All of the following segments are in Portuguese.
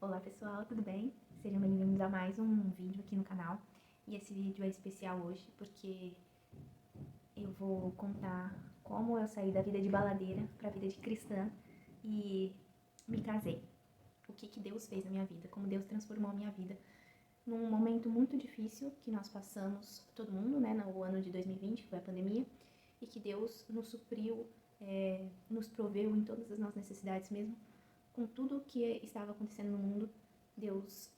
Olá pessoal, tudo bem? Sejam bem-vindos a mais um vídeo aqui no canal. E esse vídeo é especial hoje porque eu vou contar como eu saí da vida de baladeira para a vida de cristã e me casei. O que Deus fez na minha vida, como Deus transformou a minha vida num momento muito difícil que nós passamos, todo mundo, né, no ano de 2020, que foi a pandemia, e que Deus nos supriu, nos proveu em todas as nossas necessidades mesmo, com tudo o que estava acontecendo no mundo. Deus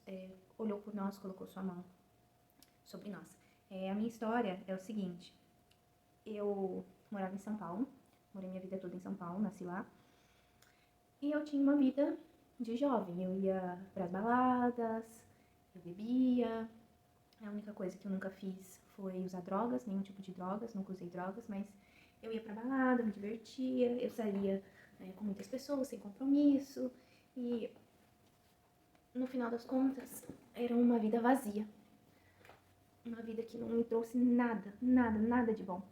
olhou por nós, colocou sua mão sobre nós. A minha história é o seguinte: eu morava em São Paulo, morei minha vida toda em São Paulo, nasci lá, e eu tinha uma vida de jovem. Eu ia pras baladas, eu bebia. A única coisa que eu nunca fiz foi usar drogas, nenhum tipo de drogas, nunca usei drogas, mas eu ia pra balada, me divertia, eu saía com muitas pessoas, sem compromisso, e no final das contas era uma vida vazia, uma vida que não me trouxe nada de bom.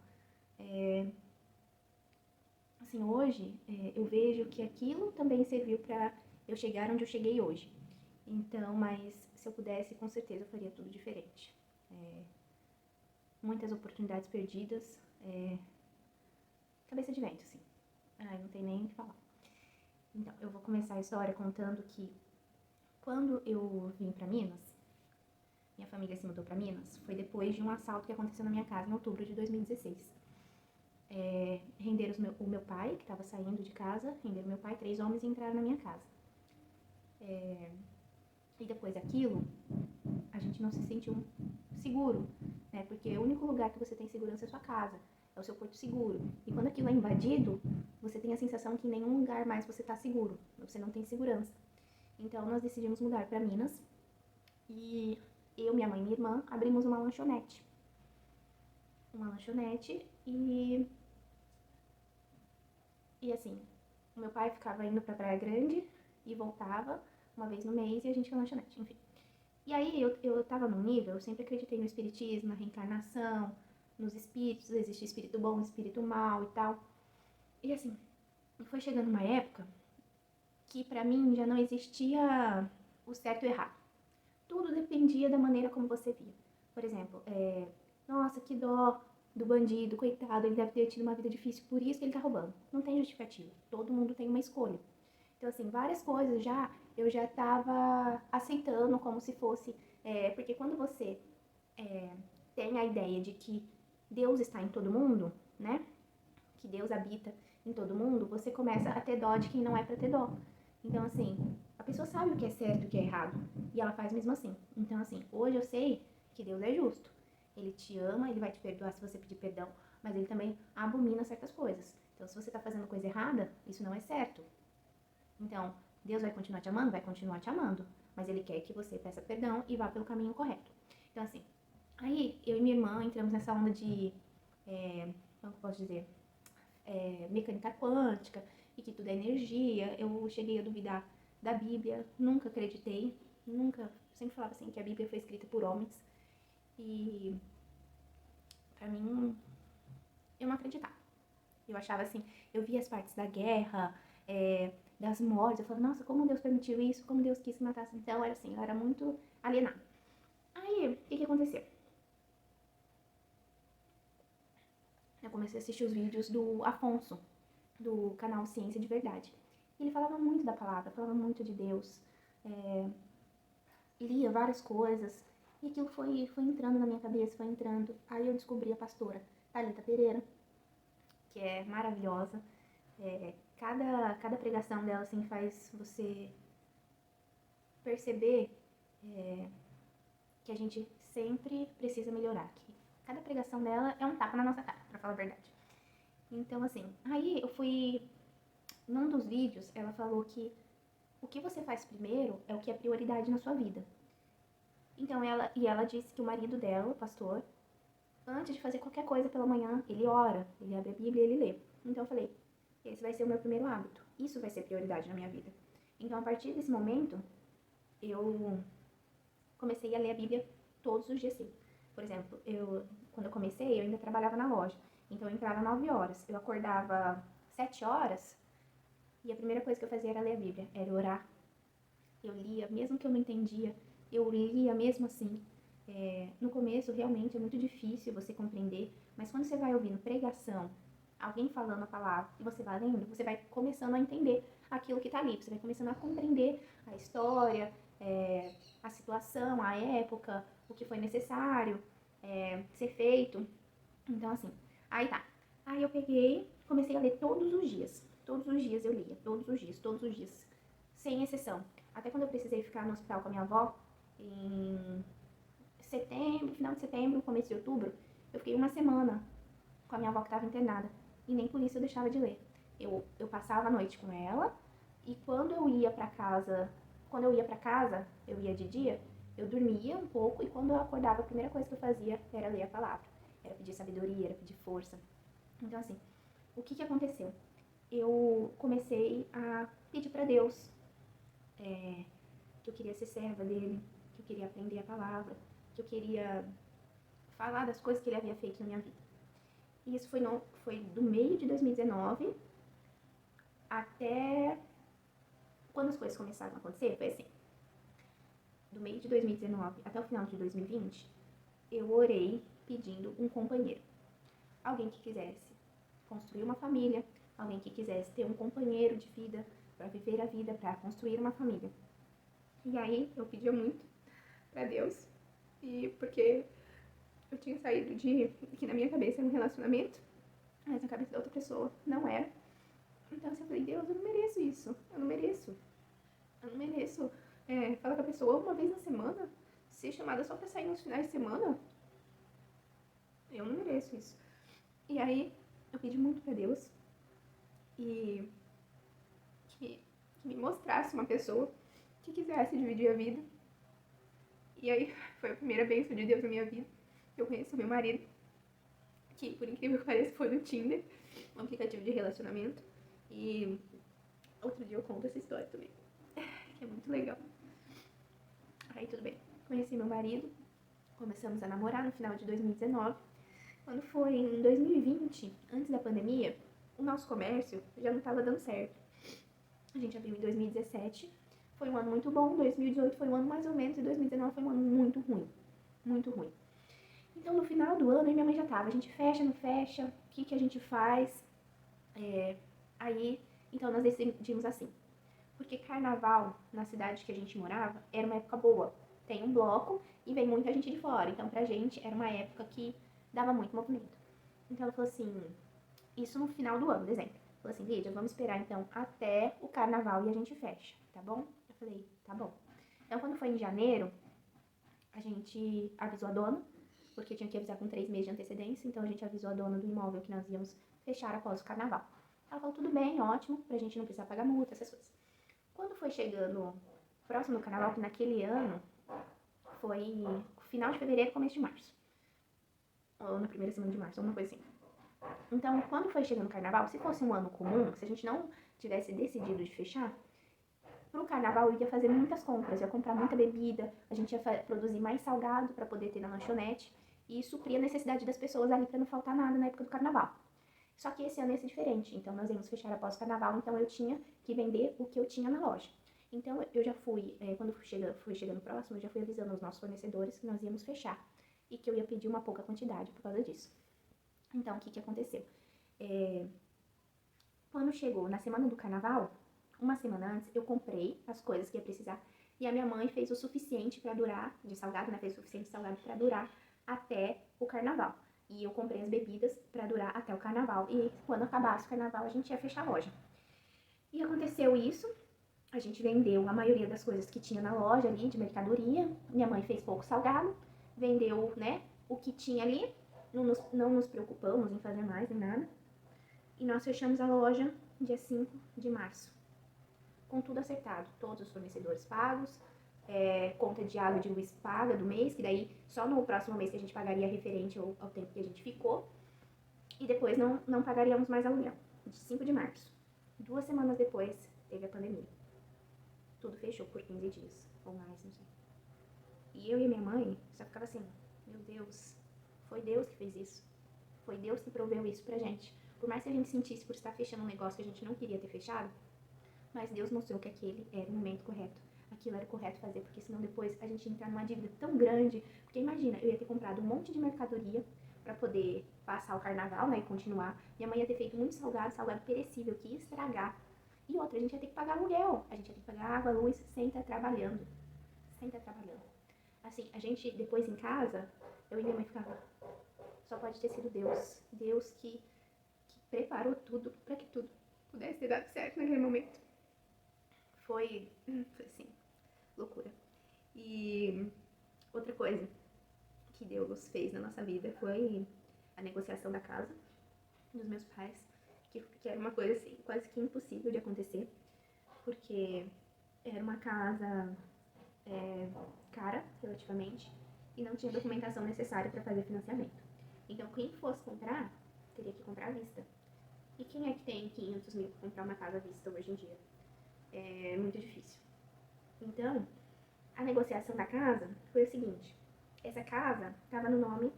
Assim, hoje eu vejo que aquilo também serviu pra eu chegar onde eu cheguei hoje. Então, mas se eu pudesse, com certeza eu faria tudo diferente. Muitas oportunidades perdidas, cabeça de vento, assim. Não tem nem o que falar. Então, eu vou começar a história contando que quando eu vim pra Minas, minha família se mudou pra Minas, foi depois de um assalto que aconteceu na minha casa em outubro de 2016. Renderam o meu pai, que estava saindo de casa, renderam meu pai, 3 homens, e entraram na minha casa. E depois daquilo, a gente não se sentiu seguro, né? Porque o único lugar que você tem segurança é a sua casa, é o seu porto seguro. E quando aquilo é invadido, você tem a sensação que em nenhum lugar mais você está seguro, você não tem segurança. Então nós decidimos mudar para Minas e eu, minha mãe e minha irmã abrimos uma lanchonete. E assim, o meu pai ficava indo pra Praia Grande e voltava uma vez no mês e a gente ia na lanchonete, enfim. E aí eu tava num nível, eu sempre acreditei no espiritismo, na reencarnação, nos espíritos, existe espírito bom, espírito mau e tal. E assim, foi chegando uma época que pra mim já não existia o certo e o errado. Tudo dependia da maneira como você via. Por exemplo, nossa, que dó do bandido, coitado, ele deve ter tido uma vida difícil, por isso que ele tá roubando. Não tem justificativa, todo mundo tem uma escolha. Então, assim, várias coisas eu já tava aceitando como se fosse, porque quando você tem a ideia de que Deus está em todo mundo, né, que Deus habita em todo mundo, você começa a ter dó de quem não é pra ter dó. Então, assim, a pessoa sabe o que é certo e o que é errado, e ela faz mesmo assim. Então, assim, hoje eu sei que Deus é justo. Ele te ama, ele vai te perdoar se você pedir perdão, mas ele também abomina certas coisas. Então, se você tá fazendo coisa errada, isso não é certo. Então, Deus vai continuar te amando? Vai continuar te amando, mas ele quer que você peça perdão e vá pelo caminho correto. Então, assim, aí eu e minha irmã entramos nessa onda de, como eu posso dizer, mecânica quântica, e que tudo é energia. Eu cheguei a duvidar da Bíblia, nunca acreditei, sempre falava assim que a Bíblia foi escrita por homens, e pra mim, eu não acreditava. Eu achava assim, eu via as partes da guerra, das mortes, eu falava, nossa, como Deus permitiu isso, como Deus quis que matasse. Então, era assim, eu era muito alienada. Aí, o que aconteceu? Eu comecei a assistir os vídeos do Afonso, do canal Ciência de Verdade. Ele falava muito da palavra, falava muito de Deus, lia várias coisas, e aquilo foi entrando na minha cabeça, foi entrando. Aí eu descobri a pastora Thalita Pereira, que é maravilhosa. Cada pregação dela assim faz você perceber que a gente sempre precisa melhorar. Que cada pregação dela é um tapa na nossa cara, pra falar a verdade. Então, assim, aí eu fui... Num dos vídeos, ela falou que o que você faz primeiro é o que é prioridade na sua vida. Então, ela disse que o marido dela, o pastor, antes de fazer qualquer coisa pela manhã, ele ora, ele abre a Bíblia e ele lê. Então eu falei, esse vai ser o meu primeiro hábito. Isso vai ser prioridade na minha vida. Então, a partir desse momento, eu comecei a ler a Bíblia todos os dias, sim. Por exemplo, quando eu comecei, eu ainda trabalhava na loja. Então, eu entrava 9 horas. Eu acordava 7 horas e a primeira coisa que eu fazia era ler a Bíblia, era orar. Eu lia, mesmo que eu não entendia, eu lia mesmo assim. No começo, realmente, é muito difícil você compreender, mas quando você vai ouvindo pregação, alguém falando a palavra, e você vai lendo, você vai começando a entender aquilo que está ali, você vai começando a compreender a história, a situação, a época, o que foi necessário ser feito. Então, assim, aí tá. Aí eu peguei, comecei a ler todos os dias. Todos os dias eu lia, todos os dias, sem exceção. Até quando eu precisei ficar no hospital com a minha avó, em setembro, final de setembro, começo de outubro, eu fiquei uma semana com a minha avó que estava internada. E nem por isso eu deixava de ler. Eu passava a noite com ela, e quando eu ia pra casa, eu ia de dia, eu dormia um pouco, e quando eu acordava, a primeira coisa que eu fazia era ler a palavra. Era pedir sabedoria, era pedir força. Então, assim, o que aconteceu? Eu comecei a pedir pra Deus que eu queria ser serva dele, que eu queria aprender a palavra, que eu queria falar das coisas que ele havia feito na minha vida. E isso foi do meio de 2019 até quando as coisas começaram a acontecer, foi assim. Do meio de 2019 até o final de 2020, eu orei pedindo um companheiro. Alguém que quisesse construir uma família, alguém que quisesse ter um companheiro de vida, para viver a vida, para construir uma família. E aí eu pedia muito para Deus, e porque eu tinha saído de que na minha cabeça era um relacionamento, mas na cabeça da outra pessoa não era. Então assim, eu falei, Deus, eu não mereço isso, eu não mereço falar com a pessoa uma vez na semana, ser chamada só pra sair nos finais de semana. Eu não mereço isso. E aí eu pedi muito pra Deus e que me mostrasse uma pessoa que quisesse dividir a vida. E aí foi a primeira bênção de Deus na minha vida. Eu conheci o meu marido, que por incrível que pareça foi no Tinder, um aplicativo de relacionamento. E outro dia eu conto essa história também, que é muito legal. Aí tudo bem, conheci meu marido, começamos a namorar no final de 2019. Quando foi em 2020, antes da pandemia, o nosso comércio já não estava dando certo. A gente abriu em 2017, foi um ano muito bom, 2018 foi um ano mais ou menos, e 2019 foi um ano muito ruim, muito ruim. Então no final do ano, minha mãe já tava, a gente fecha, não fecha, o que a gente faz? Aí, então nós decidimos assim, porque carnaval na cidade que a gente morava era uma época boa. Tem um bloco e vem muita gente de fora, então pra gente era uma época que dava muito movimento. Então ela falou assim, isso no final do ano, dezembro. Falou assim, Lídia, vamos esperar então até o carnaval e a gente fecha, tá bom? Eu falei, tá bom. Então quando foi em janeiro, a gente avisou a dona, porque tinha que avisar com 3 meses de antecedência, então a gente avisou a dona do imóvel que nós íamos fechar após o carnaval. Ela falou, tudo bem, ótimo, pra gente não precisar pagar multa, essas coisas. Quando foi chegando próximo do carnaval, que naquele ano foi final de fevereiro, começo de março, ou na primeira semana de março, alguma coisa assim. Então, quando foi chegando o carnaval, se fosse um ano comum, se a gente não tivesse decidido de fechar, pro carnaval eu ia fazer muitas compras, ia comprar muita bebida, a gente ia produzir mais salgado para poder ter na lanchonete, e suprir a necessidade das pessoas ali para não faltar nada na época do carnaval. Só que esse ano ia ser diferente, então nós íamos fechar após o carnaval, então eu tinha que vender o que eu tinha na loja. Então eu já fui, quando fui chegando próximo, eu já fui avisando os nossos fornecedores que nós íamos fechar e que eu ia pedir uma pouca quantidade por causa disso. Então, o que aconteceu? Quando chegou na semana do carnaval, uma semana antes, eu comprei as coisas que ia precisar e a minha mãe fez o suficiente para durar, de salgado, né? Fez o suficiente de salgado para durar até o carnaval. E eu comprei as bebidas para durar até o carnaval. E quando acabasse o carnaval, a gente ia fechar a loja. E aconteceu isso. A gente vendeu a maioria das coisas que tinha na loja ali, de mercadoria. Minha mãe fez pouco salgado, vendeu, né, o que tinha ali. Não nos preocupamos em fazer mais nem nada. E nós fechamos a loja dia 5 de março. Com tudo acertado, todos os fornecedores pagos, conta de água e de luz paga do mês, que daí só no próximo mês que a gente pagaria referente ao tempo que a gente ficou. E depois não pagaríamos mais aluguel, de 5 de março. 2 semanas depois, teve a pandemia. Tudo fechou por 15 dias, ou mais, não sei. E eu e minha mãe só ficava assim, meu Deus, foi Deus que fez isso. Foi Deus que proveu isso pra gente. Por mais que a gente sentisse por estar fechando um negócio que a gente não queria ter fechado, mas Deus mostrou que aquele era o momento correto. aquilo era correto fazer, porque senão depois a gente ia entrar numa dívida tão grande. Porque imagina, eu ia ter comprado um monte de mercadoria para poder passar o carnaval, né, e continuar. Minha mãe ia ter feito muito salgado perecível, que ia estragar. E outra, a gente ia ter que pagar aluguel, a gente ia ter que pagar água, luz, sem estar trabalhando. Sem estar trabalhando. Assim, a gente, depois em casa, eu e minha mãe ficava, só pode ter sido Deus. Deus que preparou tudo para que tudo pudesse ter dado certo naquele momento. Foi assim, loucura. E outra coisa que Deus fez na nossa vida foi a negociação da casa dos meus pais, que era uma coisa assim, quase que impossível de acontecer, porque era uma casa cara, relativamente, e não tinha documentação necessária para fazer financiamento. Então, quem fosse comprar, teria que comprar à vista. E quem é que tem 500 mil para comprar uma casa à vista hoje em dia? É muito difícil. Então, a negociação da casa foi o seguinte: essa casa estava no nome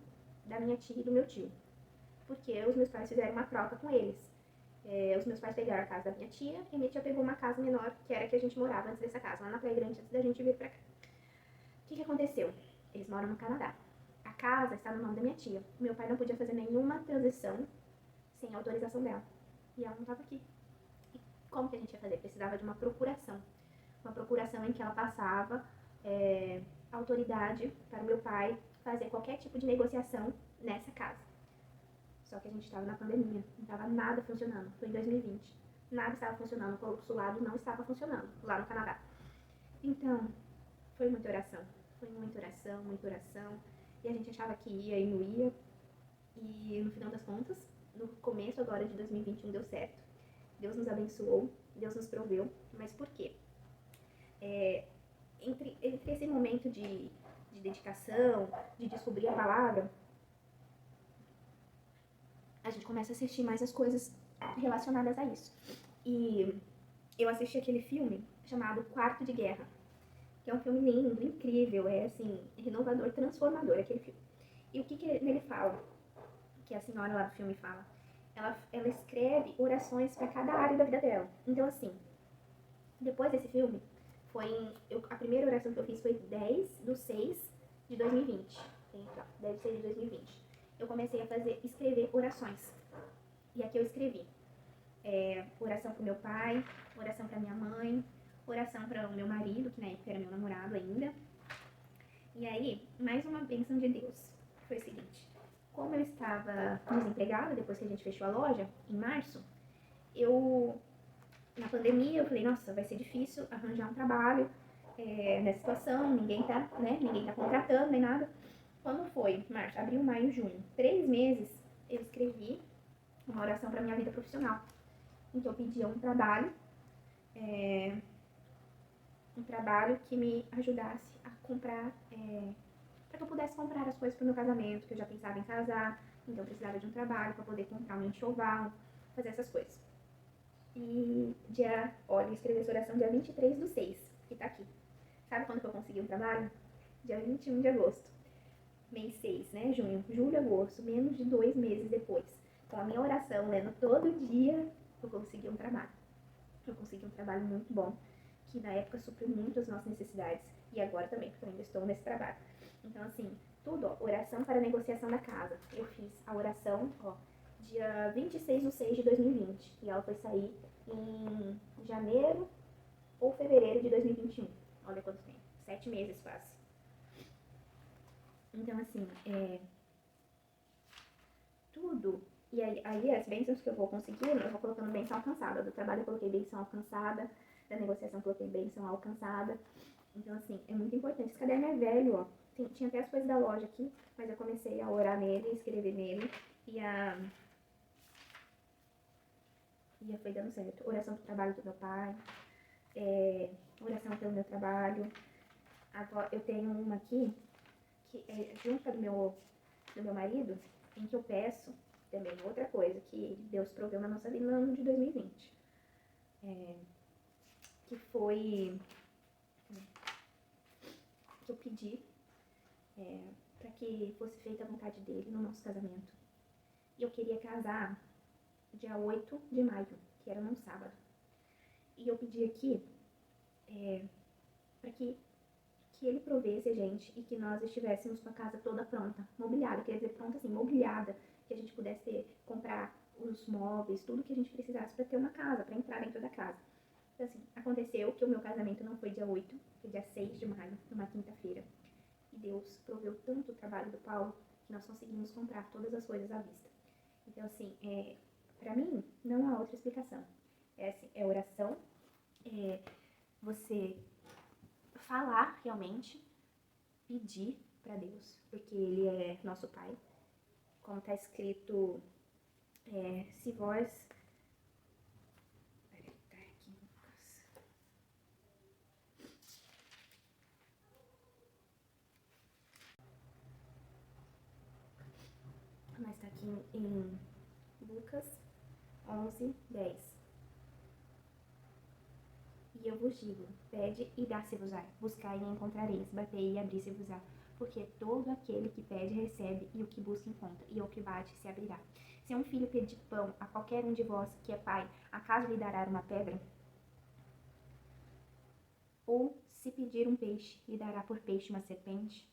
da minha tia e do meu tio, porque os meus pais fizeram uma troca com eles. Os meus pais pegaram a casa da minha tia e minha tia pegou uma casa menor, que era a que a gente morava antes dessa casa, lá na Praia Grande, antes da gente vir pra cá. O que aconteceu? Eles moram no Canadá. A casa está no nome da minha tia. Meu pai não podia fazer nenhuma transição sem a autorização dela. E ela não estava aqui. E como que a gente ia fazer? Precisava de uma procuração. Uma procuração em que ela passava autoridade para o meu pai fazer qualquer tipo de negociação nessa casa. Só que a gente estava na pandemia, não estava nada funcionando. Foi em 2020. Nada estava funcionando, o consulado não estava funcionando lá no Canadá. Então, foi muita oração. Foi muita oração, muita oração. E a gente achava que ia e não ia. E no final das contas, no começo agora de 2021 deu certo. Deus nos abençoou, Deus nos proveu. Mas por quê? Entre esse momento de dedicação, de descobrir a palavra, a gente começa a assistir mais as coisas relacionadas a isso. E eu assisti aquele filme chamado Quarto de Guerra, que é um filme lindo, incrível, é assim, renovador, transformador aquele filme. E o que nele fala? Que a senhora lá do filme fala? Ela escreve orações para cada área da vida dela. Então, assim, depois desse filme, a primeira oração que eu fiz foi 10/6/2020. Então, deve ser de 2020. Eu comecei a escrever orações. E aqui eu escrevi oração para o meu pai, oração para minha mãe, oração para o meu marido, que na época era meu namorado ainda. E aí, mais uma bênção de Deus. Foi o seguinte: como eu estava desempregada depois que a gente fechou a loja, em março, na pandemia, eu falei, nossa, vai ser difícil arranjar um trabalho nessa situação, ninguém tá contratando nem nada. Quando foi? Março, abril, maio, junho. 3 meses, eu escrevi uma oração para minha vida profissional. Então, eu pedia um trabalho que me ajudasse a comprar, para que eu pudesse comprar as coisas para o meu casamento, que eu já pensava em casar, então eu precisava de um trabalho para poder comprar um enxoval, fazer essas coisas. E eu escrevi essa oração dia 23/6, que tá aqui. Sabe quando que eu consegui um trabalho? Dia 21 de agosto. Mês 6, né? Junho, julho, agosto, menos de 2 meses depois. Com a minha oração, lendo todo dia, eu consegui um trabalho. Eu consegui um trabalho muito bom, que na época supriu muito as nossas necessidades. E agora também, porque eu ainda estou nesse trabalho. Então, assim, tudo, ó, oração para a negociação da casa. Eu fiz a oração, dia 26/6/2020. E ela foi sair em janeiro ou fevereiro de 2021. Olha quanto tempo. 7 meses quase. Então, assim, tudo. E aí as bênçãos que eu vou conseguindo, eu vou colocando bênção alcançada. Do trabalho eu coloquei bênção alcançada. Da negociação eu coloquei bênção alcançada. Então, assim, é muito importante. Esse caderno é velho, ó. Tinha até as coisas da loja aqui, mas eu comecei a orar nele, escrever nele. E foi dando certo. Oração pro trabalho do meu pai. Oração pelo meu trabalho. Agora, eu tenho uma aqui, que é junto do meu marido, em que eu peço também outra coisa que Deus proveu na nossa vida no ano de 2020. Que foi que eu pedi para que fosse feita a vontade dele no nosso casamento. E eu queria casar dia 8 de maio, que era num sábado. E eu pedi aqui para que ele provesse a gente e que nós estivéssemos com a casa toda pronta, mobiliada, quer dizer, pronta assim, mobiliada, que a gente pudesse comprar os móveis, tudo que a gente precisasse para ter uma casa, para entrar dentro da casa. Então, assim, aconteceu que o meu casamento não foi dia 8, foi dia 6 de maio, numa quinta-feira. E Deus proveu tanto o trabalho do Paulo que nós conseguimos comprar todas as coisas à vista. Então, assim, para mim, não há outra explicação. Assim, é oração, é você falar realmente, pedir para Deus, porque Ele é nosso Pai. Como está escrito, se vós... Peraí, tá aqui, Lucas. Mas está aqui em Lucas 11, 10. E eu vos digo, pede e dá-se-vos-á, buscai e encontrareis, batei e abri-se-vos-á. Porque todo aquele que pede recebe, e o que busca encontra, e ao que bate se abrirá. Se um filho pedir pão a qualquer um de vós que é pai, acaso lhe dará uma pedra? Ou se pedir um peixe, lhe dará por peixe uma serpente?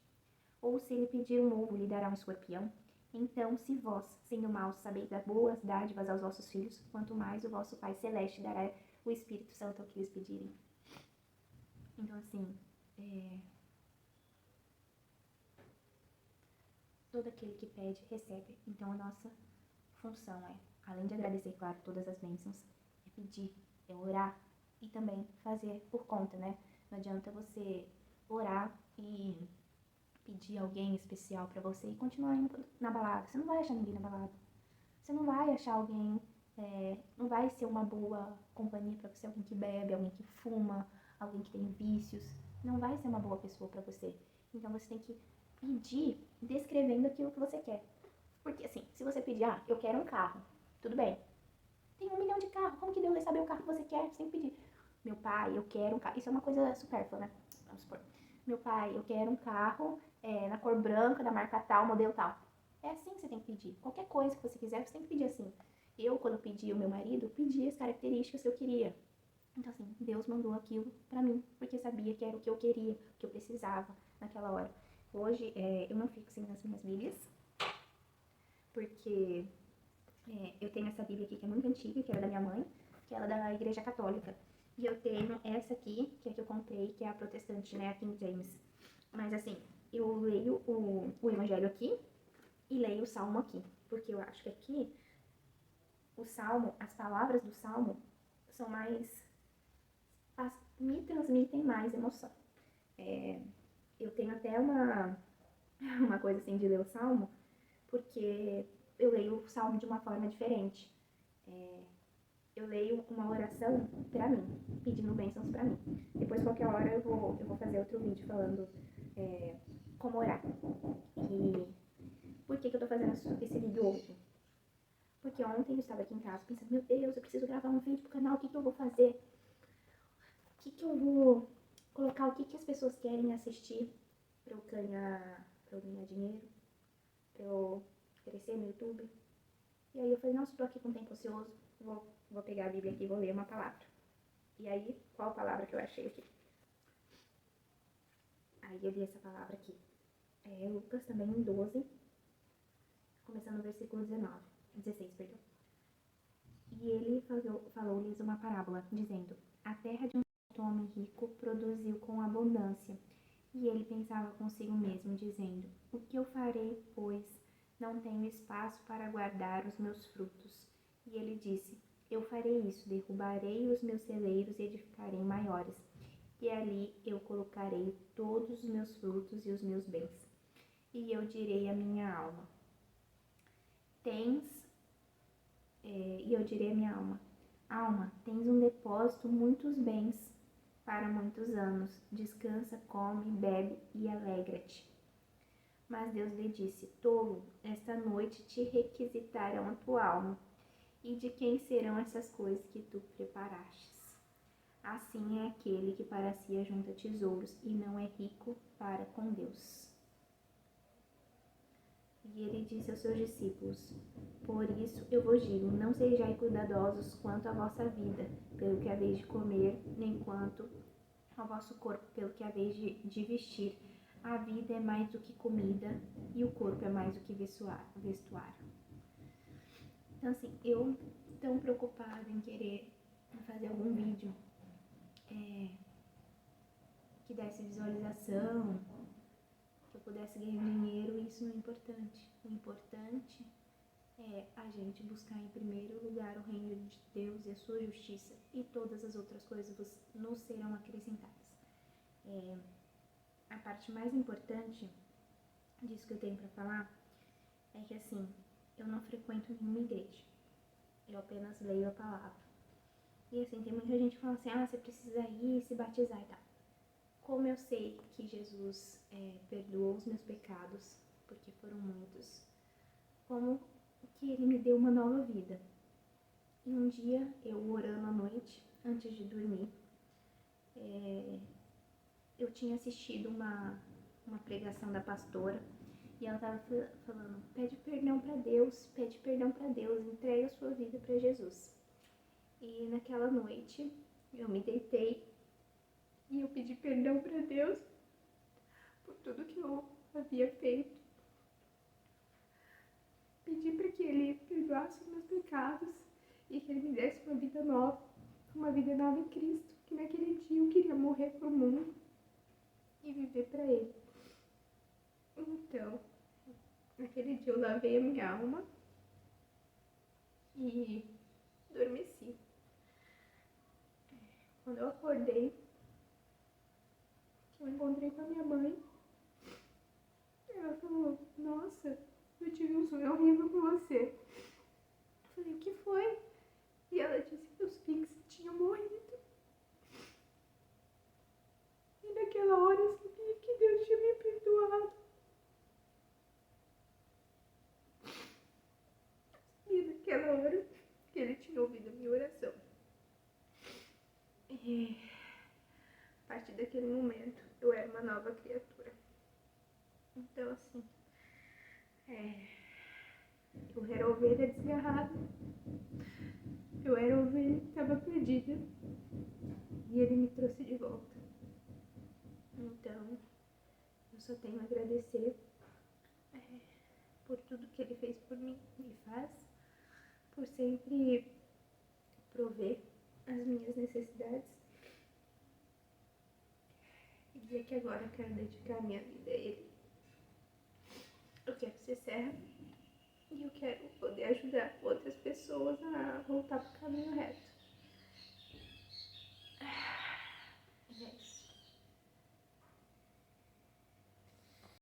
Ou se lhe pedir um ovo, lhe dará um escorpião? Então, se vós, sendo maus, sabeis dar boas dádivas aos vossos filhos, quanto mais o vosso Pai Celeste dará o Espírito Santo ao que lhes pedirem. Então, assim, todo aquele que pede, recebe. Então, a nossa função é, além de agradecer, claro, todas as bênçãos, é pedir, é orar e também fazer por conta, né? Não adianta você orar e pedir alguém especial pra você e continuar indo na balada. Você não vai achar ninguém na balada. Você não vai achar alguém, não vai ser uma boa companhia pra você, alguém que bebe, alguém que fuma, alguém que tem vícios. Não vai ser uma boa pessoa pra você. Então você tem que pedir descrevendo aquilo que você quer. Porque assim, se você pedir, eu quero um carro, tudo bem. Tem 1 milhão de carros, como que Deus vai saber o carro que você quer? Você tem que pedir. Meu pai, eu quero um carro. Isso é uma coisa supérflua, né? Vamos supor. Meu pai, eu quero um carro na cor branca, da marca tal, modelo tal. É assim que você tem que pedir. Qualquer coisa que você quiser, você tem que pedir assim. Eu, quando pedi o meu marido, pedi as características que eu queria. Então, assim, Deus mandou aquilo pra mim, porque sabia que era o que eu queria, o que eu precisava naquela hora. Hoje, eu não fico sem as minhas Bíblias, porque eu tenho essa Bíblia aqui que é muito antiga, que era da minha mãe, que ela é da Igreja Católica. E eu tenho essa aqui, que é a que eu comprei, que é a protestante, né, a King James. Mas assim, eu leio o Evangelho aqui e leio o Salmo aqui, porque eu acho que aqui o Salmo, as palavras do Salmo são mais, me transmitem mais emoção. Eu tenho até uma coisa assim de ler o Salmo, porque eu leio o Salmo de uma forma diferente. Eu leio uma oração pra mim, pedindo bênçãos pra mim. Depois, qualquer hora, eu vou fazer outro vídeo falando como orar. E por que eu tô fazendo esse vídeo hoje? Porque ontem eu estava aqui em casa pensando, meu Deus, eu preciso gravar um vídeo pro canal, o que eu vou fazer? O que eu vou colocar, o que as pessoas querem assistir pra eu ganhar dinheiro, pra eu crescer no YouTube. E aí eu falei, nossa, eu tô aqui com tempo ocioso, vou pegar a Bíblia aqui e vou ler uma palavra. E aí, qual palavra que eu achei aqui? Aí eu vi essa palavra aqui. Lucas também em 12, começando no versículo 16, perdão. E ele falou-lhes uma parábola, dizendo, a terra de um certo homem rico produziu com abundância. E ele pensava consigo mesmo, dizendo, o que eu farei, pois não tenho espaço para guardar os meus frutos? E ele disse, eu farei isso, derrubarei os meus celeiros e edificarei maiores, e ali eu colocarei todos os meus frutos e os meus bens. E eu direi à minha alma, alma, tens um depósito, muitos bens para muitos anos, descansa, come, bebe e alegra-te. Mas Deus lhe disse, tolo, esta noite te requisitarão a tua alma, e de quem serão essas coisas que tu preparastes? Assim é aquele que para si ajunta tesouros e não é rico para com Deus. E ele disse aos seus discípulos, por isso eu vos digo, não sejais cuidadosos quanto à vossa vida, pelo que haveis de comer, nem quanto ao vosso corpo pelo que haveis de vestir. A vida é mais do que comida e o corpo é mais do que vestuário. Então, assim, eu tão preocupada em querer fazer algum vídeo que desse visualização, que eu pudesse ganhar dinheiro, isso não é importante. O importante é a gente buscar em primeiro lugar o reino de Deus e a sua justiça, e todas as outras coisas nos serão acrescentadas. A parte mais importante disso que eu tenho para falar é que, assim, eu não frequento nenhuma igreja, eu apenas leio a palavra. E, assim, tem muita gente que fala assim, você precisa ir se batizar e tal. Como eu sei que Jesus perdoou os meus pecados, porque foram muitos, como que ele me deu uma nova vida. E um dia, eu orando à noite, antes de dormir, eu tinha assistido uma pregação da pastora, e ela estava falando, pede perdão para Deus, entrega a sua vida para Jesus. E naquela noite, eu me deitei e eu pedi perdão para Deus por tudo que eu havia feito. Pedi para que Ele perdoasse os meus pecados e que Ele me desse uma vida nova em Cristo, que naquele dia eu queria morrer pro mundo e viver para Ele. Então, naquele dia eu lavei a minha alma e adormeci. Quando eu acordei, eu encontrei com a minha mãe, ela falou, nossa, eu tive um sonho horrível com você. Eu falei, o que foi? E ela disse que os Pinks tinham morrido. E naquela hora eu sabia que Deus tinha me perdoado. E naquela hora que Ele tinha ouvido a minha oração. E a partir daquele momento eu era uma nova criatura. Então, assim, eu era ovelha desgarrada. Eu era ovelha que estava perdida. E Ele me trouxe de volta. Então, eu só tenho a agradecer por tudo que Ele fez por mim e faz, por sempre prover as minhas necessidades, e dizer que agora eu quero dedicar a minha vida a Ele. Eu quero ser serva e eu quero poder ajudar outras pessoas a voltar para o caminho reto.